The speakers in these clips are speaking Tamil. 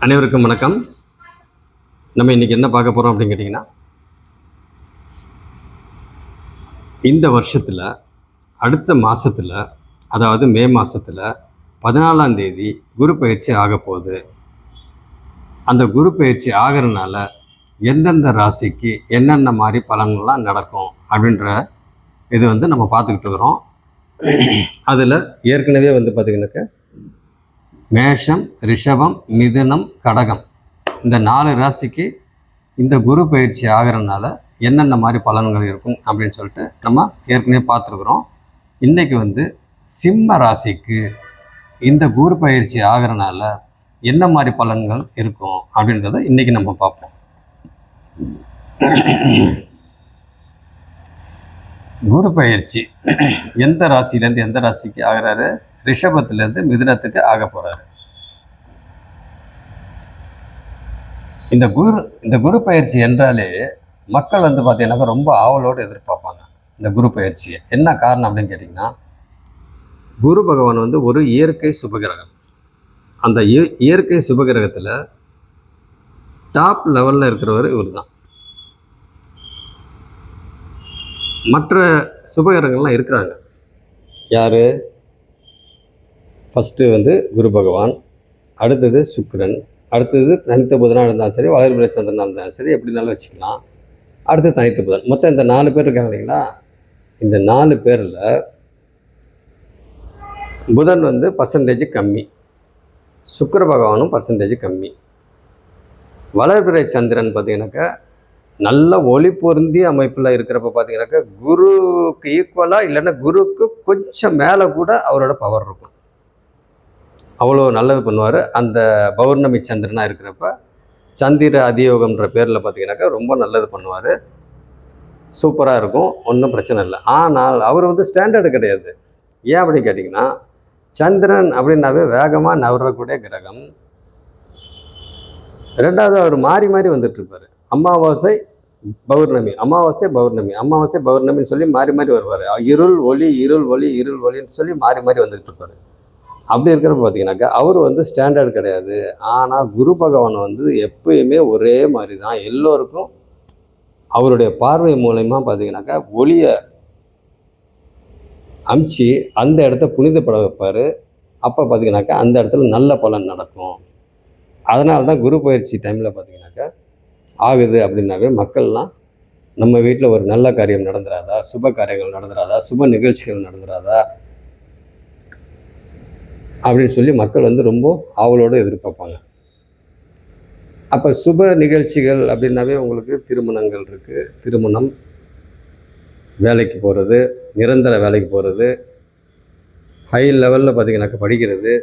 அனைவருக்கும் வணக்கம். நம்ம இன்றைக்கி என்ன பார்க்க போகிறோம் அப்படின்னு கேட்டிங்கன்னா, இந்த வருஷத்தில் அடுத்த மாதத்தில், அதாவது மே மாதத்தில் 14ஆம் தேதி குரு பயிற்சி ஆக போகுது. அந்த குரு பயிற்சி ஆகிறதுனால எந்தெந்த ராசிக்கு என்னென்ன மாதிரி பலன்கள்லாம் நடக்கும் அப்படின்ற இது நம்ம பார்த்துக்கிட்டு இருக்கிறோம். அதில் ஏற்கனவே பார்த்திங்கனாக்கா மேஷம், ரிஷபம், மிதுனம், கடகம் இந்த 4 ராசிக்கு இந்த குரு பயிற்சி ஆகிறதுனால என்னென்ன மாதிரி பலன்கள் இருக்கும் அப்படின்னு சொல்லிட்டு நம்ம ஏற்கனவே பார்த்துருக்குறோம். இன்றைக்கி சிம்ம ராசிக்கு இந்த குரு பயிற்சி ஆகிறதுனால என்ன மாதிரி பலன்கள் இருக்கும் அப்படின்றத இன்றைக்கி நம்ம பார்ப்போம். குரு பயிற்சி எந்த ராசியிலேருந்து எந்த ராசிக்கு ஆகிறாரு? ரிஷபத்திலேருந்து மிதுனத்துக்கு ஆக போகிறாரு. இந்த குரு பயிற்சி என்றாலே மக்கள் பார்த்தீங்கன்னாக்கா ரொம்ப ஆவலோடு எதிர்பார்ப்பாங்க இந்த குரு பயிற்சியை. என்ன காரணம் அப்படின்னு கேட்டிங்கன்னா, குரு பகவான் ஒரு இயற்கை சுபகிரகம். அந்த இயற்கை சுபகிரகத்தில் டாப் லெவலில் இருக்கிறவர் இவர் தான். மற்ற சுபகிரகங்கள்லாம் இருக்கிறாங்க. யார்? ஃபஸ்ட்டு குரு பகவான், அடுத்தது சுக்கிரன், அடுத்தது தனித்த புதனாக இருந்தாலும் சரி, வளர்பிறை சந்திரனாக இருந்தாலும் சரி, எப்படினாலும் வச்சுக்கலாம். அடுத்து தனித்த புதன். மொத்தம் இந்த 4 பேர் இருக்காங்க இல்லைங்களா? இந்த 4 பேரில் புதன் பர்சன்டேஜ் கம்மி, சுக்கிர பகவானும் பர்சன்டேஜ் கம்மி. வளர்பிறை சந்திரன் பார்த்தீங்கன்னாக்கா நல்ல ஒளி பொருந்திய அமைப்பில் இருக்கிறப்ப பார்த்தீங்கன்னாக்கா குருவுக்கு ஈக்குவலாக இல்லைன்னா குருவுக்கு கொஞ்சம் மேலே கூட அவரோட பவர் இருக்கும். அவ்வளோ நல்லது பண்ணுவார். அந்த பௌர்ணமி சந்திரனாக இருக்கிறப்ப சந்திர அதியோகம்ன்ற பேரில் பார்த்தீங்கன்னாக்கா ரொம்ப நல்லது பண்ணுவார். சூப்பராக இருக்கும், ஒன்றும் பிரச்சனை இல்லை. ஆனால் அவர் ஸ்டாண்டர்டு கிடையாது. ஏன் அப்படின்னு கேட்டிங்கன்னா, சந்திரன் அப்படின்னாவே வேகமாக நவரக்கூடிய கிரகம். ரெண்டாவது அவர் மாறி மாறி வந்துட்டுருப்பார். அமாவாசை பௌர்ணமி, அமாவாசை பௌர்ணமி, அமாவாசை பௌர்ணமின்னு சொல்லி மாறி மாறி வருவார். இருள் ஒளி, இருள் ஒளி, இருள் ஒளின்னு சொல்லி மாறி மாறி வந்துட்டு இருப்பார். அப்படி இருக்கிறப்ப பார்த்தீங்கன்னாக்கா அவர் ஸ்டாண்டர்டு கிடையாது. ஆனால் குரு பகவான் எப்பயுமே ஒரே மாதிரி தான். எல்லோருக்கும் அவருடைய பார்வை மூலயமா பார்த்தீங்கன்னாக்கா ஒளியை அமிச்சு அந்த இடத்த புனிதப்பட வைப்பார். அப்போ பார்த்தீங்கன்னாக்கா அந்த இடத்துல நல்ல பலன் நடக்கும். அதனால தான் குரு பயிற்சி டைமில் பார்த்தீங்கன்னாக்கா ஆகுது அப்படின்னாவே மக்கள்லாம் நம்ம வீட்டில் ஒரு நல்ல காரியம் நடந்துடாதா, சுப காரியங்கள் நடந்துடாதா, சுப நிகழ்ச்சிகள் நடந்துடாதா அப்படின்னு சொல்லி மக்கள் ரொம்ப ஆவலோடு எதிர்பார்ப்பாங்க. அப்போ சுப நிகழ்ச்சிகள் அப்படின்னாவே உங்களுக்கு திருமணங்கள் இருக்குது. திருமணம், வேலைக்கு போகிறது, நிரந்தர வேலைக்கு போகிறது, ஹை லெவலில் பார்த்தீங்கன்னாக்கா படிக்கிறது,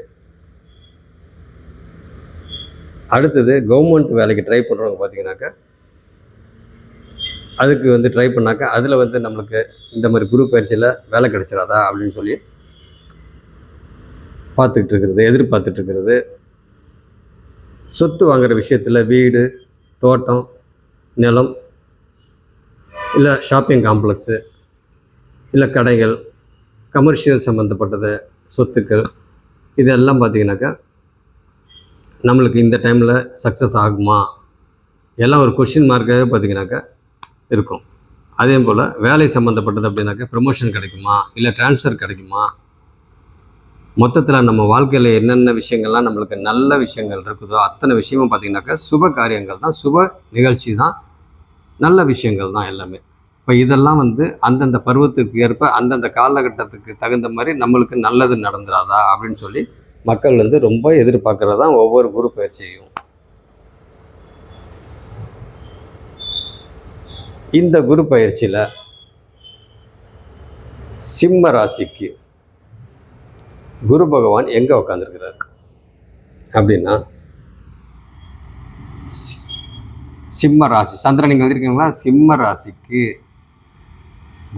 அடுத்தது கவர்மெண்ட் வேலைக்கு ட்ரை பண்ணுறவங்க பார்த்தீங்கன்னாக்கா அதுக்கு ட்ரை பண்ணாக்கா அதில் நம்மளுக்கு இந்த மாதிரி குரு பயிற்சியில் வேலை கிடைச்சிடாதா அப்படின்னு சொல்லி பார்த்துக்கிட்டு இருக்கிறது, எதிர்பார்த்துட்டு இருக்கிறது. சொத்து வாங்குகிற விஷயத்தில் வீடு, தோட்டம், நிலம், இல்லை ஷாப்பிங் காம்ப்ளெக்ஸு, இல்லை கடைகள், கமர்ஷியல் சம்மந்தப்பட்டது சொத்துக்கள், இதெல்லாம் பார்த்திங்கனாக்கா நம்மளுக்கு இந்த டைமில் சக்ஸஸ் ஆகுமா எல்லாம் ஒரு கொஷின் மார்க்காகவே பார்த்திங்கனாக்கா இருக்கும். அதே போல் வேலை சம்மந்தப்பட்டது அப்படின்னாக்கா ப்ரமோஷன் கிடைக்குமா, இல்லை ட்ரான்ஸ்ஃபர் கிடைக்குமா, மொத்தத்தில் நம்ம வாழ்க்கையில் என்னென்ன விஷயங்கள்லாம் நம்மளுக்கு நல்ல விஷயங்கள் இருக்குதோ அத்தனை விஷயமும் பார்த்திங்கனாக்கா சுப காரியங்கள் தான், சுப நிகழ்ச்சி தான், நல்ல விஷயங்கள் தான் எல்லாமே. இப்போ இதெல்லாம் அந்தந்த பருவத்துக்கு ஏற்ப அந்தந்த காலகட்டத்துக்கு தகுந்த மாதிரி நம்மளுக்கு நல்லது நடந்துடாதா அப்படின்னு சொல்லி மக்கள் ரொம்ப எதிர்பார்க்கறது தான் ஒவ்வொரு குரு பயிற்சியும். இந்த குரு பயிற்சியில் சிம்ம ராசிக்கு குரு பகவான் எங்கே உட்காந்துருக்கிறார் அப்படின்னா, சிம்ம ராசி, சந்திரன் நீங்கள் வந்திருக்கீங்களா? சிம்ம ராசிக்கு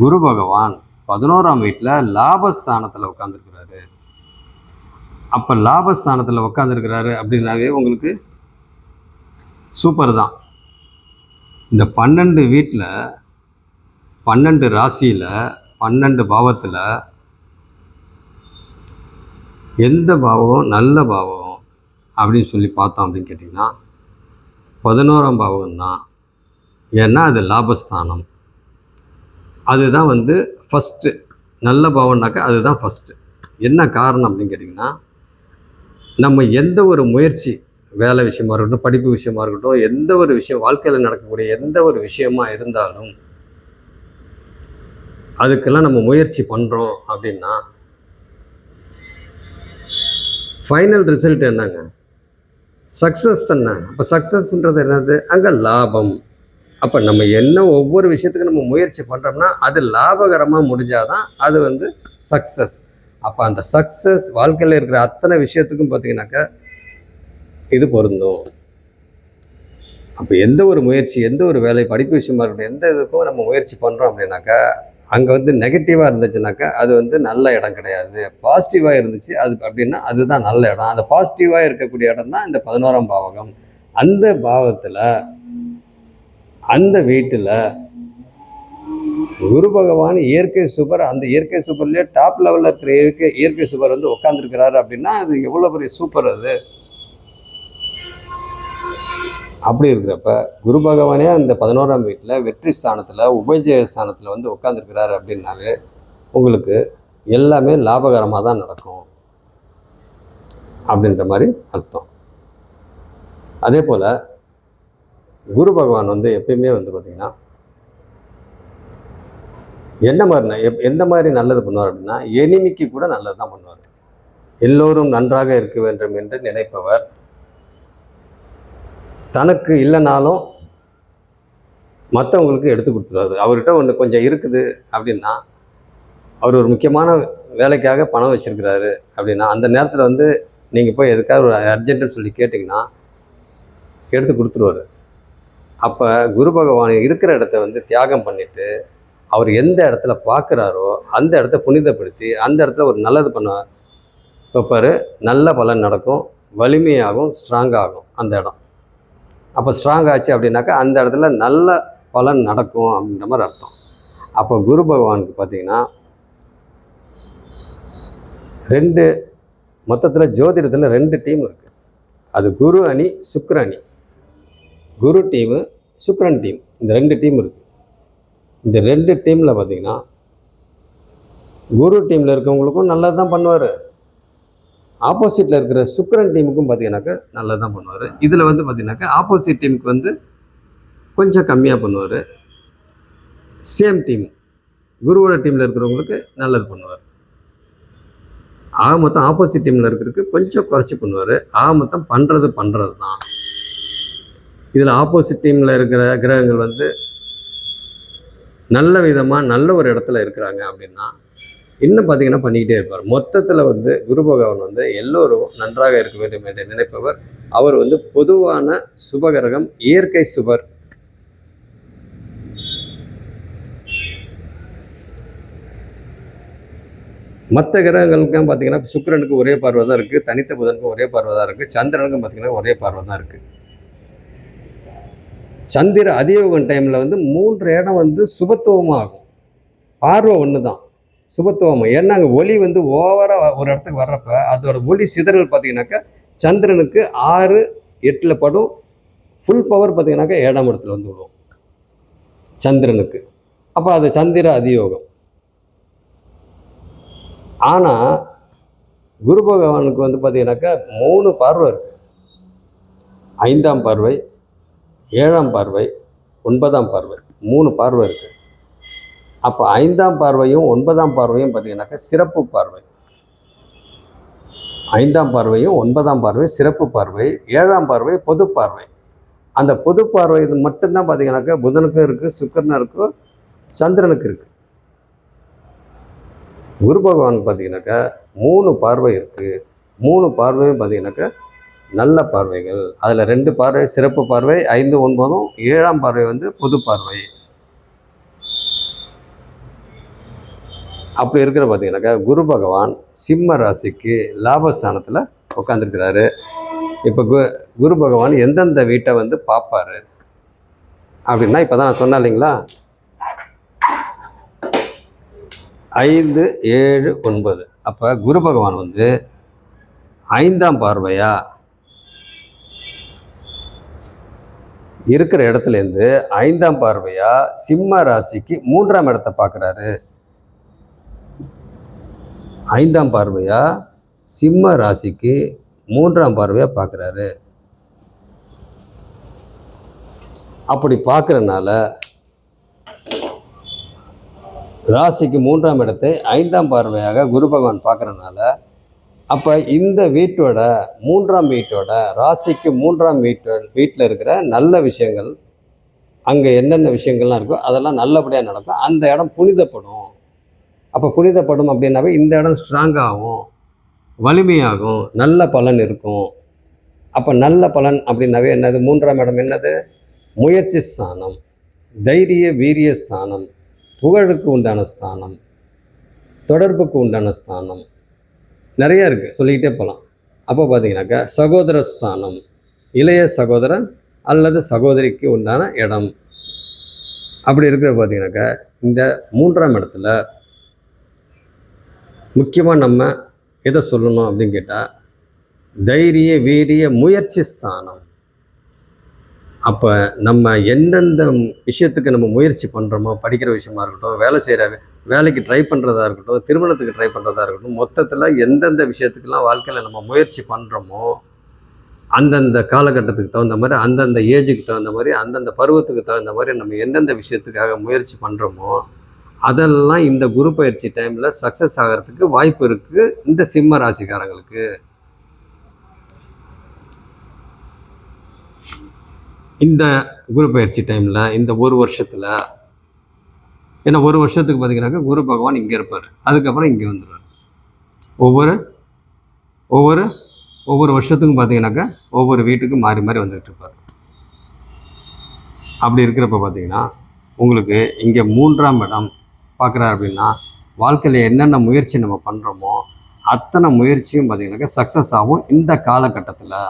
குரு பகவான் 11ஆம் வீட்டில் லாபஸ்தானத்தில் உட்காந்துருக்கிறாரு. அப்போ லாபஸ்தானத்தில் உட்காந்துருக்கிறாரு அப்படின்னாவே உங்களுக்கு சூப்பர் தான். இந்த 12 வீட்டில் 12 ராசியில் 12 பாவத்தில் எந்த பாவம் நல்ல பாவம், அப்படின்னு சொல்லி பார்த்தோம் அப்படின்னு கேட்டிங்கன்னா 11ஆம் பாவகம் தான். ஏன்னா அது லாபஸ்தானம். அதுதான் வந்து ஃபஸ்ட்டு. நல்ல பாவம்னாக்கா அதுதான் ஃபஸ்ட்டு. என்ன காரணம் அப்படின்னு கேட்டிங்கன்னா, நம்ம எந்த ஒரு முயற்சி, வேலை விஷயமா இருக்கட்டும், படிப்பு விஷயமா இருக்கட்டும், எந்த ஒரு விஷயம், வாழ்க்கையில் நடக்கக்கூடிய எந்த ஒரு விஷயமா இருந்தாலும் அதுக்கெல்லாம் நம்ம முயற்சி பண்ணுறோம் அப்படின்னா ஃபைனல் ரிசல்ட் என்னங்க? சக்ஸஸ் தானே. அப்போ சக்ஸஸ்ன்றது என்னது? அங்கே லாபம். அப்போ நம்ம என்ன ஒவ்வொரு விஷயத்துக்கும் நம்ம முயற்சி பண்ணுறோம்னா அது லாபகரமாக முடிஞ்சாதான் அது வந்து சக்ஸஸ். அப்போ அந்த சக்ஸஸ் வாழ்க்கையில் இருக்கிற அத்தனை விஷயத்துக்கும் பார்த்தீங்கன்னாக்கா இது பொருந்தும். அப்போ எந்த ஒரு முயற்சி, எந்த ஒரு வேலை, படிப்பு விஷயமா இருக்கட்டும், எந்த இதுக்கும் நம்ம முயற்சி பண்ணுறோம் அப்படின்னாக்கா அங்கே வந்து நெகட்டிவாக இருந்துச்சுனாக்கா அது வந்து நல்ல இடம் கிடையாது. பாசிட்டிவாக இருந்துச்சு அது அப்படின்னா அதுதான் நல்ல இடம். அந்த பாசிட்டிவாக இருக்கக்கூடிய இடம் தான் இந்த 11ஆம் பாவகம். அந்த பாவத்தில், அந்த வீட்டில் குரு பகவான் இயற்கை சுபர், அந்த இயற்கை சுபர்லேயே டாப் லெவலில் இருக்கிற இயற்கை சுபர் வந்து உட்காந்துருக்கிறாரு அப்படின்னா அது எவ்வளோ பெரிய சூப்பர் அது. அப்படி இருக்கிறப்ப குரு பகவானே அந்த 11ஆம் வீட்டில் வெற்றி ஸ்தானத்தில், உபஜய ஸ்தானத்தில் வந்து உட்காந்துருக்கிறாரு அப்படின்னாவே உங்களுக்கு எல்லாமே லாபகரமாக தான் நடக்கும் அப்படின்ற மாதிரி அர்த்தம். அதே போல் குரு பகவான் வந்து எப்பயுமே வந்து பார்த்திங்கன்னா என்ன மாதிரி எந்த மாதிரி நல்லது பண்ணுவார் அப்படின்னா, எனிமிக்கு கூட நல்லது தான் பண்ணுவார். எல்லோரும் நன்றாக இருக்க வேண்டும் என்று நினைப்பவர். தனக்கு இல்லைனாலும் மற்றவங்களுக்கு எடுத்து கொடுத்துருவாரு. அவர்கிட்ட ஒன்று கொஞ்சம் இருக்குது அப்படின்னா, அவர் ஒரு முக்கியமான வேலைக்காக பணம் வச்சுருக்கிறாரு அப்படின்னா அந்த நேரத்தில் வந்து நீங்கள் போய் எதுக்காக ஒரு அர்ஜென்ட்டுன்னு சொல்லி கேட்டிங்கன்னா எடுத்து கொடுத்துருவார். அப்போ குரு பகவான் இருக்கிற இடத்த வந்து தியாகம் பண்ணிவிட்டு அவர் எந்த இடத்துல பார்க்குறாரோ அந்த இடத்த புனிதப்படுத்தி அந்த இடத்துல ஒரு நல்லது பண்ண வைப்பார். நல்ல பலன் நடக்கும், வலிமையாகும், ஸ்ட்ராங்காகும் அந்த இடம். அப்போ ஸ்ட்ராங் ஆச்சு அப்படின்னாக்கா அந்த இடத்துல நல்ல பலன் நடக்கும் அப்படின்ற மாதிரி அர்த்தம். அப்போ குரு பகவானுக்கு பார்த்திங்கன்னா மொத்தத்தில் ஜோதிடத்தில் 2 டீம் இருக்குது. அது குரு அணி, சுக்கிர அணி. குரு டீமு, சுக்கிரன் டீம், இந்த 2 டீம் இருக்குது. இந்த 2 டீமில் பார்த்திங்கன்னா குரு டீமில் இருக்கவங்களுக்கும் நல்லது தான் பண்ணுவார். ஆப்போசிட்டில் இருக்கிற சுக்கிரன் டீமுக்கும் பார்த்தீங்கன்னாக்கா நல்லது தான் பண்ணுவார். இதில் வந்து பார்த்திங்கனாக்கா ஆப்போசிட் டீமுக்கு வந்து கொஞ்சம் கம்மியாக பண்ணுவார். சேம் டீம் குருவோட டீமில் இருக்கிறவங்களுக்கு நல்லது பண்ணுவார். ஆக மொத்தம் ஆப்போசிட் டீமில் இருக்கிறதுக்கு கொஞ்சம் குறைச்சி பண்ணுவார். ஆக மொத்தம் பண்ணுறது தான். இதில் ஆப்போசிட் டீமில் இருக்கிற கிரகங்கள் வந்து நல்ல விதமாக நல்ல ஒரு இடத்துல இருக்கிறாங்க அப்படின்னா இன்னும் பார்த்தீங்கன்னா பண்ணிக்கிட்டே இருப்பார். மொத்தத்தில் வந்து குரு பகவான் வந்து எல்லோரும் நன்றாக இருக்க வேண்டும் என்று நினைப்பவர். அவர் வந்து பொதுவான சுபகிரகம், இயற்கை சுபர். மற்ற கிரகங்களுக்கும் பார்த்தீங்கன்னா சுக்கிரனுக்கு ஒரே பார்வை தான் இருக்குது, தனித்த புதனுக்கும் ஒரே பார்வை தான் இருக்குது, சந்திரனுக்கும் பார்த்தீங்கன்னா ஒரே பார்வை தான் இருக்குது. சந்திர அதியோகம் டைமில் வந்து 3 இடம் வந்து சுபத்துவமாகும். பார்வை ஒன்று தான் சுபத்துவம். ஏன்னா அங்கே ஒளி வந்து ஓவராக ஒரு இடத்துக்கு வர்றப்ப அதோட ஒளி சிதறல் பார்த்தீங்கன்னாக்கா சந்திரனுக்கு 6, 8 படும். ஃபுல் பவர் பார்த்தீங்கன்னாக்கா 7ஆம் இடத்துல வந்து விடும் சந்திரனுக்கு. அப்போ அது சந்திர அதியோகம். ஆனால் குரு பகவானுக்கு வந்து பார்த்தீங்கன்னாக்கா 3 பார்வை இருக்குது. 5ஆம் பார்வை, 7ஆம் பார்வை, 9ஆம் பார்வை, 3 பார்வை இருக்குது. அப்போ 5ஆம் பார்வையும் 9ஆம் பார்வையும் பார்த்தீங்கன்னாக்கா சிறப்பு பார்வை. 5ஆம் பார்வையும் 9ஆம் பார்வையும் சிறப்பு பார்வை, 7ஆம் பார்வை பொது பார்வை. அந்த பொது பார்வை இது மட்டும்தான் பார்த்தீங்கன்னாக்கா புதனுக்கும் இருக்குது, சுக்கிரனுக்கும் இருக்குது, சந்திரனுக்கு இருக்குது. குரு பகவான் பார்த்தீங்கன்னாக்கா 3 பார்வை இருக்குது. 3 பார்வையும் பார்த்தீங்கன்னாக்கா நல்ல பார்வைகள். அதில் 2 பார்வை சிறப்பு பார்வை, 5, 9, 7ஆம் பார்வை வந்து பொது பார்வை. அப்படி இருக்கிற பார்த்தீங்கன்னாக்கா குரு பகவான் சிம்ம ராசிக்கு லாபஸ்தானத்தில் உட்காந்துருக்கிறாரு. இப்போ குரு பகவான் எந்தெந்த வீட்டை வந்து பார்ப்பார் அப்படின்னா, இப்போ தான் நான் சொன்னேன் இல்லைங்களா, 5, 7, 9. அப்போ குரு பகவான் வந்து 5ஆம் பார்வையா இருக்கிற இடத்துலேருந்து 5ஆம் பார்வையா சிம்ம ராசிக்கு 3ஆம் இடத்தை பார்க்குறாரு. 5ஆம் பார்வையா சிம்ம ராசிக்கு 3ஆம் பார்வையா பார்க்குறாரு. அப்படி பார்க்கறனால ராசிக்கு 3ஆம் இடத்தை 5ஆம் பார்வையாக குரு பகவான் பார்க்கறனால, அப்போ இந்த வீட்டோட 3ஆம் வீட்டோட ராசிக்கு 3ஆம் வீட்டில் இருக்கிற நல்ல விஷயங்கள், அங்கே என்னென்ன விஷயங்கள்லாம் இருக்கோ அதெல்லாம் நல்லபடியாக நடக்கும். அந்த இடம் புனிதப்படும். அப்போ புனிதப்படும் அப்படின்னாவே இந்த இடம் ஸ்ட்ராங்காகும், வலிமையாகும், நல்ல பலன் இருக்கும். அப்போ நல்ல பலன் அப்படின்னாவே என்னது? 3ஆம் இடம் என்னது? முயற்சி ஸ்தானம், தைரிய வீரிய ஸ்தானம், புகழுக்கு உண்டான ஸ்தானம், தொடர்புக்கு உண்டான ஸ்தானம், நிறையா இருக்குது, சொல்லிக்கிட்டே போகலாம். அப்போ பார்த்தீங்கன்னாக்கா சகோதர ஸ்தானம், இளைய சகோதரன் அல்லது சகோதரிக்கு உண்டான இடம். அப்படி இருக்கிற பார்த்தீங்கன்னாக்கா இந்த 3ஆம் இடத்துல முக்கியமாக நம்ம எதை சொல்லணும் அப்படின்னு கேட்டால், தைரிய வீரிய முயற்சி ஸ்தானம். அப்போ நம்ம எந்தெந்த விஷயத்துக்கு நம்ம முயற்சி பண்ணுறோமோ, படிக்கிற விஷயமா இருக்கட்டும், வேலை செய்கிற வேலைக்கு ட்ரை பண்ணுறதா இருக்கட்டும், திருமணத்துக்கு ட்ரை பண்ணுறதா இருக்கட்டும், மொத்தத்தில் எந்தெந்த விஷயத்துக்கெல்லாம் வாழ்க்கையில் நம்ம முயற்சி பண்ணுறோமோ, அந்தந்த காலகட்டத்துக்கு தகுந்த மாதிரி, அந்தந்த ஏஜுக்கு தகுந்த மாதிரி, அந்தந்த பருவத்துக்கு தகுந்த மாதிரி நம்ம எந்தெந்த விஷயத்துக்காக முயற்சி பண்ணுறோமோ, அதெல்லாம் இந்த குரு பயிற்சி டைமில் சக்ஸஸ் ஆகிறதுக்கு வாய்ப்பு இருக்குது இந்த சிம்ம ராசிக்காரங்களுக்கு. இந்த குரு பயிற்சி டைமில் இந்த ஒரு வருஷத்தில், ஏன்னா ஒரு வருஷத்துக்கு பார்த்தீங்கன்னாக்கா குரு பகவான் இங்கே இருப்பார், அதுக்கப்புறம் இங்கே வந்துடுவார். ஒவ்வொரு ஒவ்வொரு ஒவ்வொரு வருஷத்துக்கும் பார்த்தீங்கன்னாக்கா ஒவ்வொரு வீட்டுக்கும் மாறி மாறி வந்துக்கிட்டு இருப்பார். அப்படி இருக்கிறப்ப பார்த்தீங்கன்னா உங்களுக்கு இங்கே 3ஆம் இடம் பார்க்குறாரு அப்படின்னா, வாழ்க்கையில் என்னென்ன முயற்சி நம்ம பண்ணுறோமோ அத்தனை முயற்சியும் பார்த்தீங்கன்னாக்கா சக்ஸஸ் ஆகும் இந்த காலகட்டத்தில்.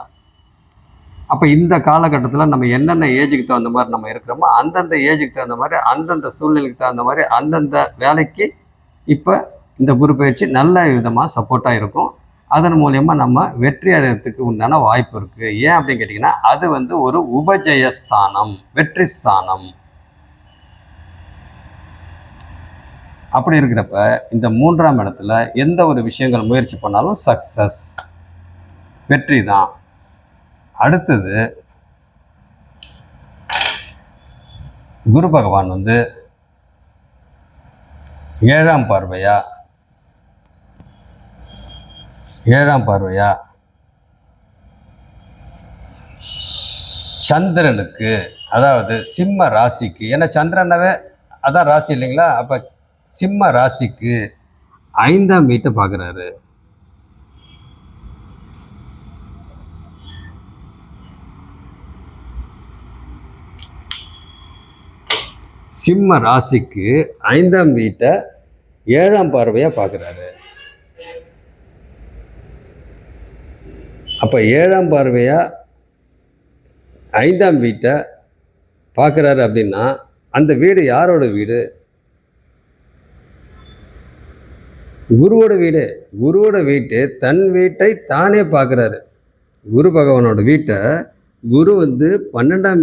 அப்போ இந்த காலகட்டத்தில் நம்ம என்னென்ன ஏஜுக்கு தகுந்த மாதிரி நம்ம இருக்கிறோமோ அந்தந்த ஏஜுக்கு தகுந்த மாதிரி, அந்தந்த சூழ்நிலைக்கு தகுந்த மாதிரி, அந்தந்த வேலைக்கு இப்போ இந்த குரு பயிற்சி நல்ல விதமாக சப்போர்ட்டாக இருக்கும். அதன் மூலயமா நம்ம வெற்றி அடைகிறதுக்கு உண்டான வாய்ப்பு இருக்குது. ஏன் அப்படின்னு கேட்டிங்கன்னா, அது ஒரு உபஜயஸ்தானம், வெற்றி ஸ்தானம். அப்படி இருக்கிறப்ப இந்த 3ஆம் இடத்துல எந்த ஒரு விஷயங்கள் முயற்சி பண்ணாலும் சக்ஸஸ், வெற்றி தான். அடுத்தது குரு பகவான் 7ஆம் பார்வையா சந்திரனுக்கு, அதாவது சிம்ம ராசிக்கு, ஏன்னா சந்திரனாவே அதான் ராசி இல்லைங்களா, அப்போ சிம்ம ராசிக்கு 5ஆம் வீட்டை பார்க்குறாரு. சிம்ம ராசிக்கு 5ஆம் வீட்டை 7ஆம் பார்வையாக பார்க்குறாரு. அப்போ 7ஆம் பார்வையாக 5ஆம் வீட்டை பார்க்குறாரு அப்படின்னா அந்த வீடு யாரோட வீடு? குருவோட வீடு. குருவோட வீட்டு தன் வீட்டை தானே பார்க்குறாரு. குரு பகவானோட வீட்டை குரு 11ஆம்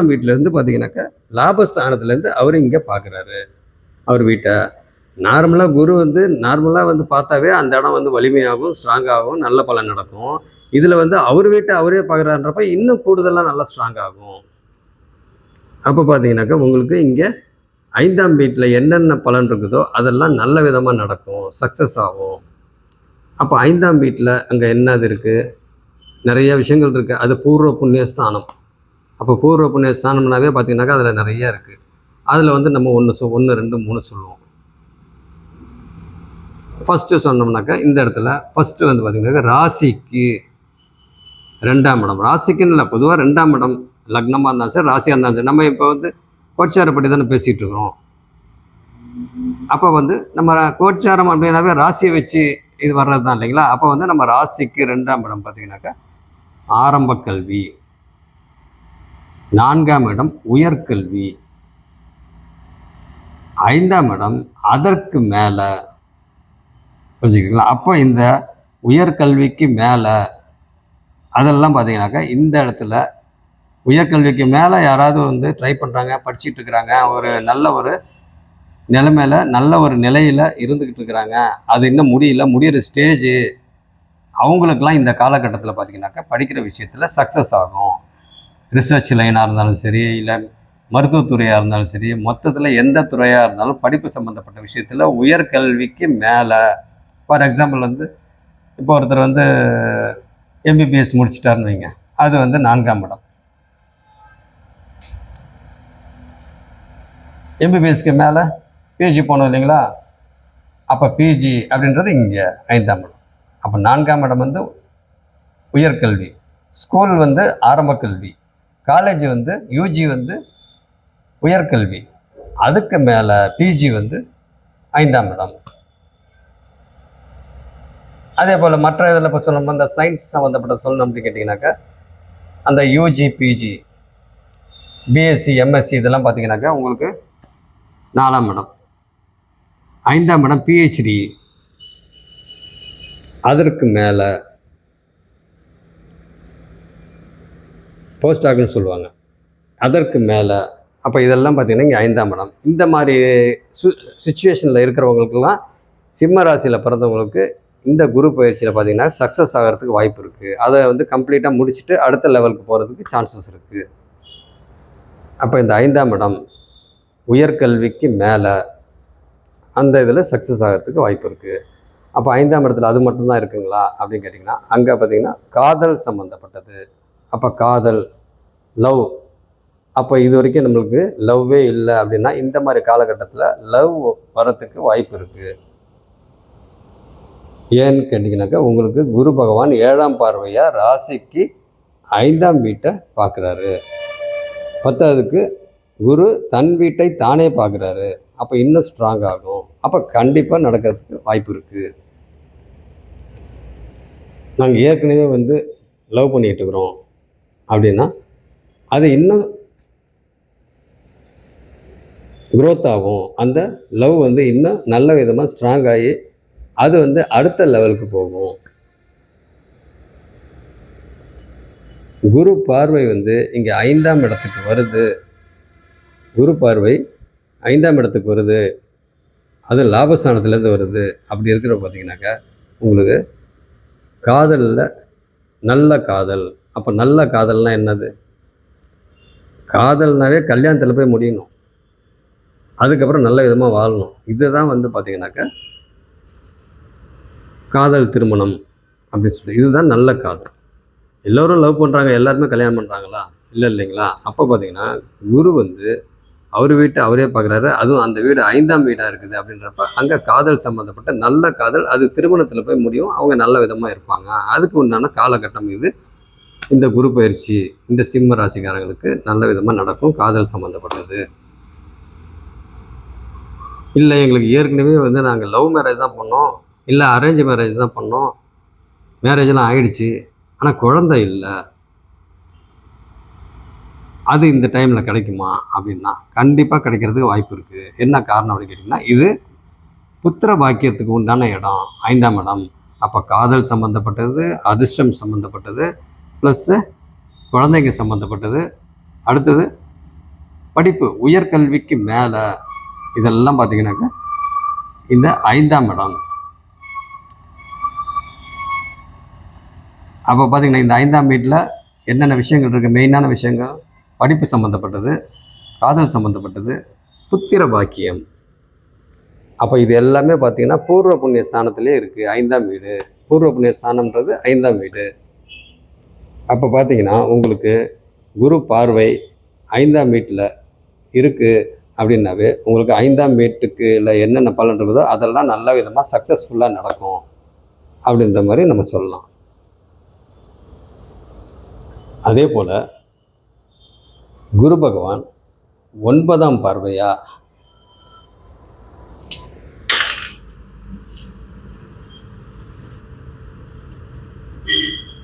வீட்டிலேருந்து பார்த்தீங்கன்னாக்கா லாபஸ்தானத்துலேருந்து அவர் இங்கே பார்க்குறாரு அவர் வீட்டை. நார்மலாக குரு நார்மலாக பார்த்தாவே அந்த இடம் வலிமையாகும், ஸ்ட்ராங்காகும், நல்ல பலன் நடக்கும். இதில் அவர் வீட்டை அவரே பார்க்குறாருன்றப்ப இன்னும் கூடுதலாக நல்லா ஸ்ட்ராங் ஆகும். அப்போ பார்த்தீங்கன்னாக்கா உங்களுக்கு இங்கே 5ஆம் வீட்டில் என்னென்ன பலன் இருக்குதோ அதெல்லாம் நல்ல விதமாக நடக்கும், சக்ஸஸ் ஆகும். அப்போ 5ஆம் வீட்டில் அங்கே என்னது இருக்குது? நிறைய விஷயங்கள் இருக்குது. அது பூர்வ புண்ணியஸ்தானம். அப்போ பூர்வ புண்ணியஸ்தானம்னாவே பார்த்தீங்கன்னாக்கா அதில் நிறைய இருக்குது. அதில் நம்ம 1, 2, 3 சொல்லுவோம். ஃபஸ்ட்டு சொன்னோம்னாக்கா இந்த இடத்துல ஃபஸ்ட்டு பார்த்தீங்கன்னாக்கா ராசிக்கு 2ஆம் இடம். ராசிக்குன்னு இல்லை, பொதுவாக 2ஆம் இடம் லக்னமாக இருந்தாலும் சரி, ராசியாக இருந்தாலும் சரி. நம்ம இப்போ கோச்சாரப்படி தானே பேசிகிட்டு இருக்கிறோம். அப்போ நம்ம கோச்சாரம் அப்படின்னாவே ராசியை வச்சு இது வர்றது தான் இல்லைங்களா. அப்போ நம்ம ராசிக்கு 2ஆம் இடம் பார்த்தீங்கன்னாக்கா ஆரம்ப கல்வி, 4ஆம் இடம் உயர்கல்வி, 5ஆம் இடம் அதற்கு மேலே புரிஞ்சுக்கிங்களா. அப்போ இந்த உயர்கல்விக்கு மேலே அதெல்லாம் பார்த்தீங்கன்னாக்கா இந்த இடத்துல உயர்கல்விக்கு மேலே யாராவது வந்து ட்ரை பண்ணுறாங்க, படிச்சுட்டு இருக்கிறாங்க, ஒரு நல்ல ஒரு நிலைமையில நல்ல ஒரு நிலையில் இருந்துக்கிட்டு இருக்கிறாங்க, அது இன்னும் முடியிற ஸ்டேஜு, அவங்களுக்கெல்லாம் இந்த காலகட்டத்தில் பார்த்திங்கனாக்கா படிக்கிற விஷயத்தில் சக்ஸஸ் ஆகும். ரிசர்ச் லைனாக இருந்தாலும் சரி, இல்லை மருத்துவத்துறையாக இருந்தாலும் சரி, மொத்தத்தில் எந்த துறையாக இருந்தாலும் படிப்பு சம்மந்தப்பட்ட விஷயத்தில் உயர்கல்விக்கு மேலே, ஃபார் எக்ஸாம்பிள் வந்து இப்போ ஒருத்தர் வந்து எம்பிபிஎஸ் முடிச்சிட்டாருன்னு வைங்க, அது வந்து 4ஆம் இடம். எம்பிபிஎஸ்க்கு மேலே பிஜி போனோம் இல்லைங்களா, அப்போ பிஜி அப்படின்றது இங்கே 5ஆம் இடம். அப்போ 4ஆம் இடம் வந்து உயர்கல்வி, ஸ்கூல் வந்து ஆரம்ப கல்வி, காலேஜ் வந்து யூஜி வந்து உயர்கல்வி, அதுக்கு மேலே பிஜி வந்து 5ஆம் இடம். அதே போல் மற்ற இதில் இப்போ சொல்லணும், இந்த சயின்ஸ் சம்மந்தப்பட்ட சொல்லணும் அப்படின்னு கேட்டிங்கனாக்கா, அந்த யூஜி பிஜி பிஎஸ்சி எம்எஸ்சி இதெல்லாம் பார்த்தீங்கன்னாக்கா உங்களுக்கு 4ஆம் இடம். 5ஆம் இடம் பிஹெச்டி, அதற்கு மேலே போஸ்ட் டாக்னு சொல்லுவாங்க, அதற்கு மேலே. அப்போ இதெல்லாம் பார்த்திங்கன்னா இங்கே 5ஆம் இடம். இந்த மாதிரி சுச்சுவேஷனில் இருக்கிறவங்களுக்கெல்லாம் சிம்ம ராசியில் பிறந்தவங்களுக்கு இந்த குரு பயிற்சியில் பார்த்திங்கன்னா சக்ஸஸ் ஆகிறதுக்கு வாய்ப்பு இருக்குது. அதை வந்து கம்ப்ளீட்டாக முடிச்சுட்டு அடுத்த லெவலுக்கு போகிறதுக்கு சான்சஸ் இருக்குது. அப்போ இந்த 5ஆம் இடம் உயர்கல்விக்கு மேலே அந்த இதில் சக்ஸஸ் ஆகிறதுக்கு வாய்ப்பு இருக்குது. அப்போ 5ஆம் இடத்துல அது மட்டும்தான் இருக்குங்களா அப்படின்னு கேட்டிங்கன்னா, அங்கே பார்த்திங்கன்னா காதல் சம்மந்தப்பட்டது. அப்போ காதல், லவ், அப்போ இது வரைக்கும் நம்மளுக்கு லவ்வே இல்லை அப்படின்னா இந்த மாதிரி காலகட்டத்தில் லவ் வரத்துக்கு வாய்ப்பு இருக்குது. ஏன்னு கேட்டிங்கனாக்கா, உங்களுக்கு குரு பகவான் 7ஆம் பார்வையாக ராசிக்கு 5ஆம் வீட்டை பார்க்குறாரு. 10வதுக்கு குரு தன் வீட்டை தானே பார்க்குறாரு. அப்போ இன்னும் ஸ்ட்ராங் ஆகும். அப்போ கண்டிப்பாக நடக்கிறதுக்கு வாய்ப்பு இருக்குது. நாங்கள் ஏற்கனவே வந்து லவ் பண்ணிகிட்டு இருக்கிறோம் அப்படின்னா அது இன்னும் க்ரோத் ஆகும். அந்த லவ் வந்து இன்னும் நல்ல விதமாக ஸ்ட்ராங் ஆகி அது வந்து அடுத்த லெவலுக்கு போகும். குரு பார்வை வந்து இங்கே 5ஆம் இடத்துக்கு வருது. குரு பார்வை 5ஆம் இடத்துக்கு வருது, அது லாபஸ்தானத்துலேருந்து வருது. அப்படி இருக்கிற பார்த்தீங்கன்னாக்கா உங்களுக்கு காதலில் நல்ல காதல். அப்போ நல்ல காதல்னால் என்னது? காதல்னாவே கல்யாணத்தில் போய் முடியணும், அதுக்கப்புறம் நல்ல விதமாக வாழணும். இதுதான் வந்து பார்த்திங்கனாக்கா காதல் திருமணம் அப்படின்னு சொல்லி, இதுதான் நல்ல காதல். எல்லோரும் லவ் பண்ணுறாங்க, எல்லாருமே கல்யாணம் பண்ணுறாங்களா? இல்லை இல்லைங்களா? அப்போ பார்த்திங்கன்னா குரு வந்து அவர் வீட்டை அவரே பார்க்குறாரு, அதுவும் அந்த வீடு 5ஆம் வீடாக இருக்குது. அப்படின்றப்ப அங்கே காதல் சம்மந்தப்பட்ட நல்ல காதல், அது திருமணத்தில் போய் முடியும், அவங்க நல்ல விதமாக இருப்பாங்க. அதுக்கு உண்டான காலகட்டம் இது. இந்த குரு பயிற்சி இந்த சிம்ம ராசிக்காரங்களுக்கு நல்ல விதமாக நடக்கும் காதல் சம்மந்தப்பட்டது. இல்லை எங்களுக்கு ஏற்கனவே வந்து நாங்கள் லவ் மேரேஜ் தான் பண்ணோம், இல்லை அரேஞ்ச் மேரேஜ் தான் பண்ணோம், மேரேஜெலாம் ஆகிடுச்சு, ஆனால் குழந்தை இல்லை, அது இந்த டைமில் கிடைக்குமா அப்படின்னா கண்டிப்பாக கிடைக்கிறதுக்கு வாய்ப்பு இருக்குது. என்ன காரணம் அப்படின்னு கேட்டிங்கன்னா, இது புத்திர பாக்கியத்துக்கு உண்டான இடம் 5ஆம் இடம். அப்போ காதல் சம்மந்தப்பட்டது, அதிர்ஷ்டம் சம்மந்தப்பட்டது, ப்ளஸ்ஸு குழந்தைங்க சம்மந்தப்பட்டது, அடுத்தது படிப்பு உயர்கல்விக்கு மேலே, இதெல்லாம் பார்த்திங்கனாக்கா இந்த 5ஆம் இடம். அப்போ பார்த்திங்கன்னா இந்த 5ஆம் வீட்டில் என்னென்ன விஷயங்கள் இருக்குது? மெயினான விஷயங்கள் படிப்பு சம்மந்தப்பட்டது, காதல் சம்மந்தப்பட்டது, புத்திர பாக்கியம். அப்போ இது எல்லாமே பார்த்திங்கன்னா பூர்வ புண்ணிய ஸ்தானத்திலே இருக்குது. 5ஆம் வீடு, பூர்வ புண்ணிய ஸ்தானம்ன்றது 5ஆம் வீடு. அப்போ பார்த்திங்கன்னா உங்களுக்கு குரு பார்வை 5ஆம் வீட்டில் இருக்குது அப்படின்னாவே உங்களுக்கு 5ஆம் வீட்டுக்கு இல்லை என்னென்ன பலன் இருக்குதோ அதெல்லாம் நல்ல விதமாக சக்ஸஸ்ஃபுல்லாக நடக்கும் அப்படின்ற மாதிரி நம்ம சொல்லலாம். அதே போல் குரு பகவான் 9ஆம் பார்வையாக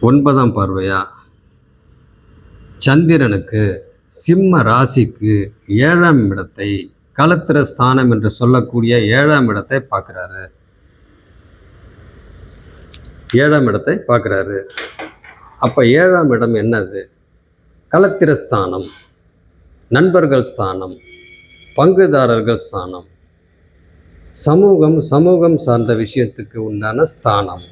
9ஆம் பார்வையாக சந்திரனுக்கு சிம்ம ராசிக்கு 7ஆம் இடத்தை, களத்திர ஸ்தானம் என்று சொல்லக்கூடிய 7ஆம் இடத்தை பார்க்குறாரு. 7ஆம் இடத்தை பார்க்குறாரு. அப்போ 7ஆம் இடம் என்னது? களத்திர ஸ்தானம், நண்பர்கள் ஸ்தானம், பங்குதாரர்கள் ஸ்தானம், சமூகம் சார்ந்த விஷயத்துக்கு உண்டான ஸ்தானம்.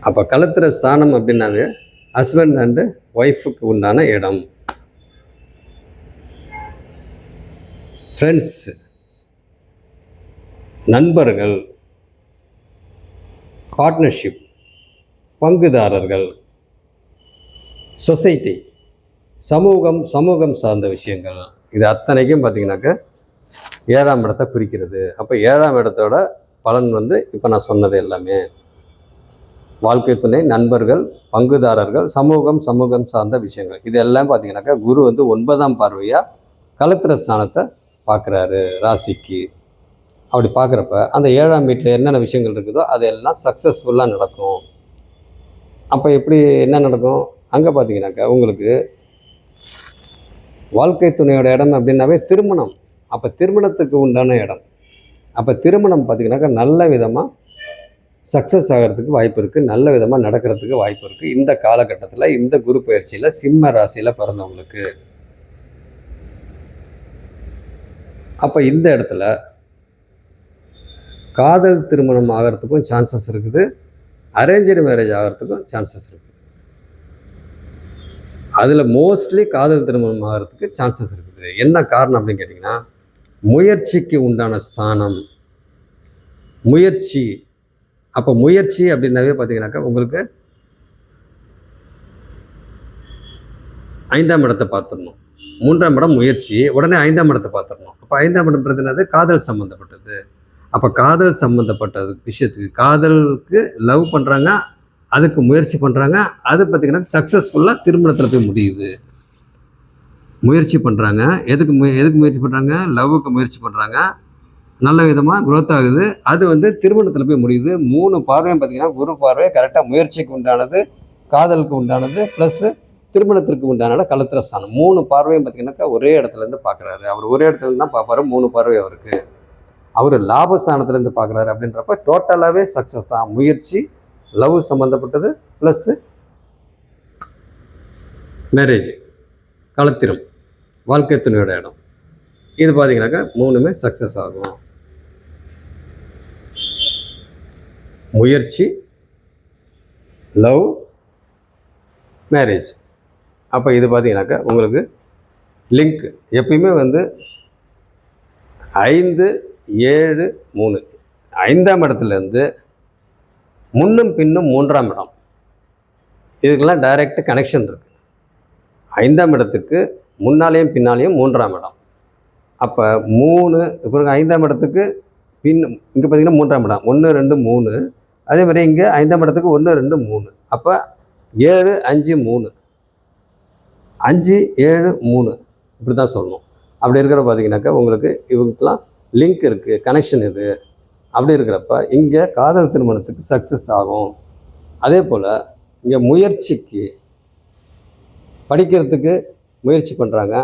அப்போ களத்திர ஸ்தானம் அப்படின்னாவே ஹஸ்பண்ட் அண்டு ஒய்ஃபுக்கு உண்டான இடம். ஃப்ரெண்ட்ஸ், நண்பர்கள், பார்ட்னர்ஷிப், பங்குதாரர்கள், சொசைட்டி, சமூகம் சார்ந்த விஷயங்கள், இது அத்தனைக்கும் பார்த்திங்கனாக்கா 7ஆம் இடத்தை குறிக்கிறது. அப்போ 7ஆம் இடத்தோட பலன் இப்போ நான் சொன்னது எல்லாமே வாழ்க்கை துணை, நண்பர்கள், பங்குதாரர்கள், சமூகம் சார்ந்த விஷயங்கள். இது எல்லாம் பார்த்திங்கனாக்கா குரு 9ஆம் பார்வையாக களத்திர ஸ்தானத்தை பார்க்குறாரு ராசிக்கு. அப்படி பார்க்குறப்ப அந்த 7ஆம் வீட்டில் என்னென்ன விஷயங்கள் இருக்குதோ அதெல்லாம் சக்ஸஸ்ஃபுல்லாக நடக்கும். அப்போ எப்படி என்ன நடக்கும் அங்கே பார்த்திங்கனாக்கா உங்களுக்கு வாழ்க்கை துணையோட இடம் அப்படின்னாவே திருமணம். அப்போ திருமணத்துக்கு உண்டான இடம். அப்போ திருமணம் பார்த்திங்கனாக்கா நல்ல விதமாக சக்ஸஸ் ஆகிறதுக்கு வாய்ப்பு இருக்குது, நல்ல விதமாக நடக்கிறதுக்கு வாய்ப்பு இருக்குது இந்த காலகட்டத்தில், இந்த குரு பயிற்சியில் சிம்ம ராசியில் பிறந்தவங்களுக்கு. அப்போ இந்த இடத்துல காதல் திருமணம் ஆகிறதுக்கும் சான்சஸ் இருக்குது, அரேஞ்சு மேரேஜ் ஆகிறதுக்கும் சான்சஸ் இருக்குது. அதில் மோஸ்ட்லி காதல் திருமணம் ஆகிறதுக்கு சான்சஸ் இருக்குது. என்ன காரணம் அப்படின்னு கேட்டிங்கன்னா, முயற்சிக்கு உண்டான ஸ்தானம், முயற்சி. அப்போ முயற்சி அப்படின்னாவே பார்த்தீங்கன்னாக்கா உங்களுக்கு 5ஆம் இடத்தை பார்த்துடணும். 3ஆம் இடம் முயற்சி, உடனே 5ஆம் இடத்தை பார்த்துடணும். அப்போ 5ஆம் இடம் பிரதினது காதல் சம்மந்தப்பட்டது. அப்போ காதல் சம்மந்தப்பட்டது விஷயத்துக்கு, காதலுக்கு லவ் பண்ணுறாங்க, அதுக்கு முயற்சி பண்ணுறாங்க, அது பார்த்திங்கன்னா சக்ஸஸ்ஃபுல்லாக திருமணத்தில் போய் முடியுது. முயற்சி பண்ணுறாங்க, எதுக்கு முயற்சி பண்ணுறாங்க, லவ்வுக்கு முயற்சி பண்ணுறாங்க, நல்ல விதமாக குரோத் ஆகுது, அது திருமணத்தில் போய் முடியுது. 3 பார்வையும் பார்த்திங்கன்னா குரு பார்வை கரெக்டாக முயற்சிக்கு உண்டானது, காதலுக்கு உண்டானது, ப்ளஸ்ஸு திருமணத்திற்கு உண்டான களத்திர ஸ்தானம். 3 பார்வையும் பார்த்திங்கனாக்கா ஒரே இடத்துலேருந்து பார்க்குறாரு. அவர் ஒரே இடத்துலேருந்து தான் பார்ப்பாரு. 3 பார்வை அவருக்கு. அவர் லாபஸ்தானத்துலேருந்து பார்க்குறாரு. அப்படின்றப்ப டோட்டலாகவே சக்ஸஸ் தான். முயற்சி, லவ் சம்மந்தப்பட்டது, ப்ளஸ்ஸு மேரேஜ், களத்திரம், வாழ்க்கை துணையோட இடம், இது பார்த்திங்கனாக்கா 3மே சக்ஸஸ் ஆகும். முயற்சி, லவ், மேரேஜ். அப்போ இது பார்த்திங்கனாக்கா உங்களுக்கு லிங்க் எப்பயுமே 5, 7, 3 5ஆம் இடத்துலேருந்து முன்னும் பின்னும் 3ஆம் இடம், இதுக்கெல்லாம் டைரக்ட் கனெக்ஷன் இருக்குது. 5ஆம் இடத்துக்கு முன்னாலேயும் பின்னாலேயும் 3ஆம் இடம். அப்போ 3 இப்போ 5ஆம் இடத்துக்கு பின் இங்கே பார்த்திங்கன்னா 3ஆம் இடம் 1, 2, 3. அதே மாதிரி இங்கே 5ஆம் இடத்துக்கு 1, 2, 3. அப்போ 7, 5, 3, 5, 7, 3 இப்படி தான் சொல்லணும். அப்படி இருக்கிற பார்த்திங்கனாக்கா உங்களுக்கு இவங்களுக்கெல்லாம் லிங்க் இருக்குது, கனெக்ஷன் இது. அப்படி இருக்கிறப்ப இங்கே காதல் திருமணத்துக்கு சக்ஸஸ் ஆகும். அதே போல் இங்கே முயற்சிக்கு, படிக்கிறதுக்கு முயற்சி பண்ணுறாங்க,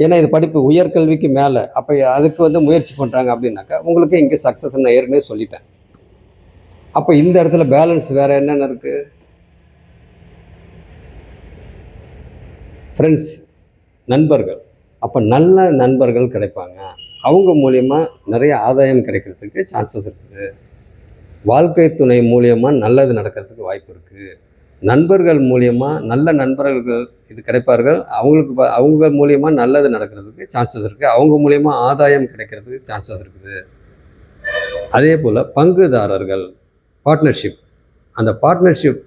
ஏன்னா இது படிப்பு உயர்கல்விக்கு மேலே, அப்போ அதுக்கு முயற்சி பண்ணுறாங்க அப்படின்னாக்கா உங்களுக்கு இங்கே சக்ஸஸ் நான் ஏற்கனவே சொல்லிட்டேன். அப்போ இந்த இடத்துல பேலன்ஸ் வேறு என்னென்ன இருக்குது? ஃப்ரெண்ட்ஸ், நண்பர்கள். அப்போ நல்ல நண்பர்கள் கிடைப்பாங்க, அவங்க மூலிமா நிறைய ஆதாயம் கிடைக்கிறதுக்கு சான்சஸ் இருக்குது. வாழ்க்கை துணை மூலியமாக நல்லது நடக்கிறதுக்கு வாய்ப்பு இருக்குது. நண்பர்கள் மூலியமாக நல்ல நண்பர்கள் இது கிடைப்பார்கள், அவங்க மூலியமாக நல்லது நடக்கிறதுக்கு சான்சஸ் இருக்குது. அவங்க மூலியமாக ஆதாயம் கிடைக்கிறதுக்கு சான்சஸ் இருக்குது. அதே போல் பங்குதாரர்கள், பார்ட்னர்ஷிப். அந்த பார்ட்னர்ஷிப்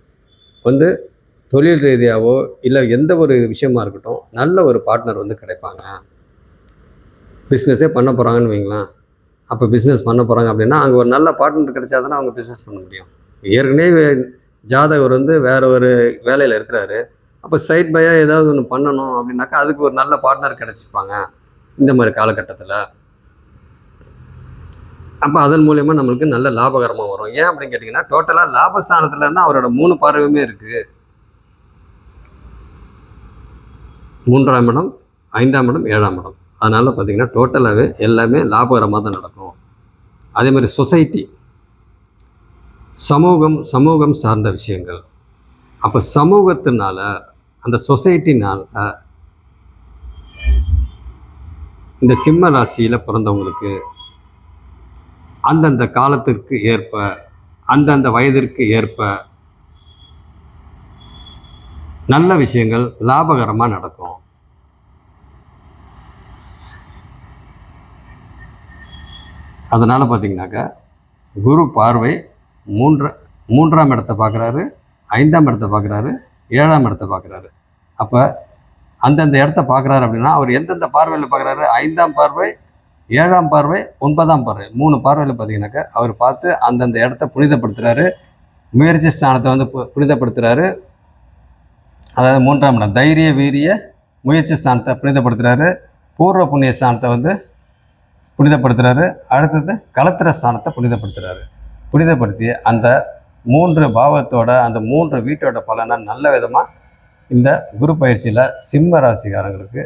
தொழில் ரீதியாகவோ இல்லை எந்த ஒரு விஷயமா இருக்கட்டும், நல்ல ஒரு பார்ட்னர் கிடைப்பாங்க. பிஸ்னஸே பண்ண போகிறாங்கன்னு வைங்களேன். அப்போ பிஸ்னஸ் பண்ண போகிறாங்க அப்படின்னா அங்கே ஒரு நல்ல பார்ட்னர் கிடைச்சா தானே அவங்க பிஸ்னஸ் பண்ண முடியும். ஏற்கனவே ஜாதகர் வேறு ஒரு வேலையில் இருக்கிறாரு, அப்போ சைட் பையாக ஏதாவது ஒன்று பண்ணணும் அப்படின்னாக்கா அதுக்கு ஒரு நல்ல பார்ட்னர் கிடச்சிப்பாங்க இந்த மாதிரி காலகட்டத்தில். அப்போ அதன் மூலயமா நம்மளுக்கு நல்ல லாபகரமாக வரும். ஏன் அப்படின்னு கேட்டிங்கன்னா, டோட்டலாக லாபஸ்தானத்தில் தான் அவரோட 3 பார்வையுமே இருக்குது. 3ஆம் இடம், 5ஆம் இடம், 7ஆம் இடம். அதனால் பார்த்திங்கன்னா டோட்டலாகவே எல்லாமே லாபகரமாக தான் நடக்கும். அதே மாதிரி சமூகம் சார்ந்த விஷயங்கள். அப்போ சமூகத்தினால, அந்த சொசைட்டினால இந்த சிம்ம ராசியில் பிறந்தவங்களுக்கு அந்தந்த காலத்திற்கு ஏற்ப, அந்தந்த வயதிற்கு ஏற்ப நல்ல விஷயங்கள் லாபகரமாக நடக்கும். அதனால் பார்த்தீங்கன்னாக்கா குரு பார்வை மூன்றாம் இடத்தை பார்க்குறாரு, 5ஆம் இடத்தை பார்க்குறாரு, 7ஆம் இடத்தை பார்க்குறாரு. அப்போ அந்தந்த இடத்த பார்க்குறாரு அப்படின்னா அவர் எந்தெந்த பார்வையில் பார்க்குறாரு? 5ஆம் பார்வை, 7ஆம் பார்வை, 9ஆம் பார்வை, 3 பார்வையில் பார்த்தீங்கன்னாக்கா அவர் பார்த்து அந்தந்த இடத்த புனிதப்படுத்துகிறாரு. முயற்சி ஸ்தானத்தை வந்து புனிதப்படுத்துகிறாரு. அதாவது 3ஆம் இடம் தைரிய வீரிய முயற்சி ஸ்தானத்தை புனிதப்படுத்துகிறாரு. பூர்வ புண்ணிய ஸ்தானத்தை வந்து புனிதப்படுத்துகிறாரு. அடுத்தது கலத்திர ஸ்தானத்தை புனிதப்படுத்துகிறாரு. புனிதப்படுத்தி அந்த 3 பாவத்தோட அந்த 3 வீட்டோட பலனை நல்ல விதமாக இந்த குரு பயிற்சியில் சிம்ம ராசிக்காரங்களுக்கு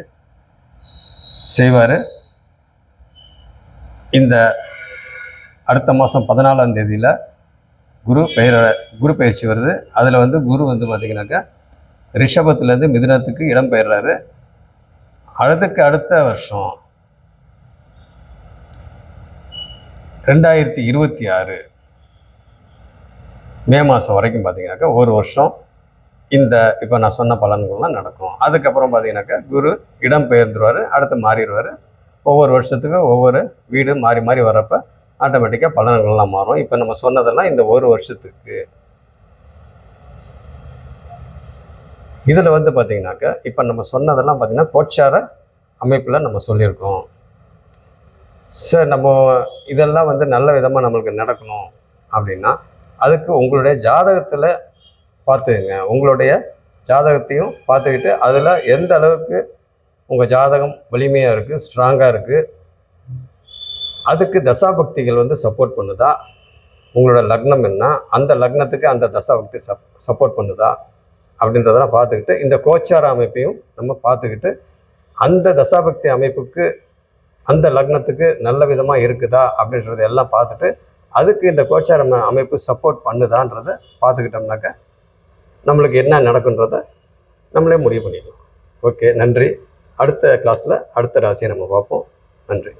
செய்வார். இந்த அடுத்த மாதம் 14ஆம் தேதியில் குரு பயிற்சி வருது. அதில் வந்து குரு வந்து பார்த்திங்கனாக்கா ரிஷபத்துலேருந்து மிதுனத்துக்கு இடம் பெயர்றாரு. அதுக்கு அடுத்த வருஷம் 2026 மே மாதம் வரைக்கும் பார்த்தீங்கன்னாக்கா ஒரு வருஷம் இந்த இப்போ நான் சொன்ன பலன்கள்லாம் நடக்கும். அதுக்கப்புறம் பார்த்தீங்கன்னாக்கா குரு இடம் பெயர்ந்துருவார், அடுத்து மாறிடுவார். ஒவ்வொரு வருஷத்துக்கும் ஒவ்வொரு வீடு மாறி மாறி வர்றப்ப ஆட்டோமேட்டிக்காக பலன்கள்லாம் மாறும். இப்போ நம்ம சொன்னதெல்லாம் இந்த ஒரு வருஷத்துக்கு. இதில் வந்து பார்த்திங்கனாக்கா இப்போ நம்ம சொன்னதெல்லாம் பார்த்திங்கன்னா கோச்சார அமைப்பில் நம்ம சொல்லியிருக்கோம். சார் நம்ம இதெல்லாம் வந்து நல்ல விதமாக நம்மளுக்கு நடக்கணும் அப்படின்னா அதுக்கு உங்களுடைய ஜாதகத்தில் பார்த்துக்குங்க. உங்களுடைய ஜாதகத்தையும் பார்த்துக்கிட்டு அதில் எந்த அளவுக்கு உங்கள் ஜாதகம் வலிமையாக இருக்குது, ஸ்ட்ராங்காக இருக்குது, அதுக்கு தசாபக்திகள் வந்து சப்போர்ட் பண்ணுதா, உங்களோட லக்னம் என்ன, அந்த லக்னத்துக்கு அந்த தசாபக்தி சப்போர்ட் பண்ணுதா அப்படின்றதெல்லாம் பார்த்துக்கிட்டு இந்த கோச்சார அமைப்பையும் நம்ம பார்த்துக்கிட்டு அந்த தசாபக்தி அமைப்புக்கு அந்த லக்னத்துக்கு நல்ல விதமாக இருக்குதா அப்படின்றத எல்லாம் பார்த்துட்டு அதுக்கு இந்த கோச்சார அமைப்பு சப்போர்ட் பண்ணுதான்றதை பார்த்துக்கிட்டோம்னாக்கா நம்மளுக்கு என்ன நடக்குன்றதை நம்மளே முடிவு பண்ணிக்கலாம். ஓகே, நன்றி. அடுத்த கிளாஸில் அடுத்த ராசியை நம்ம பார்ப்போம். நன்றி.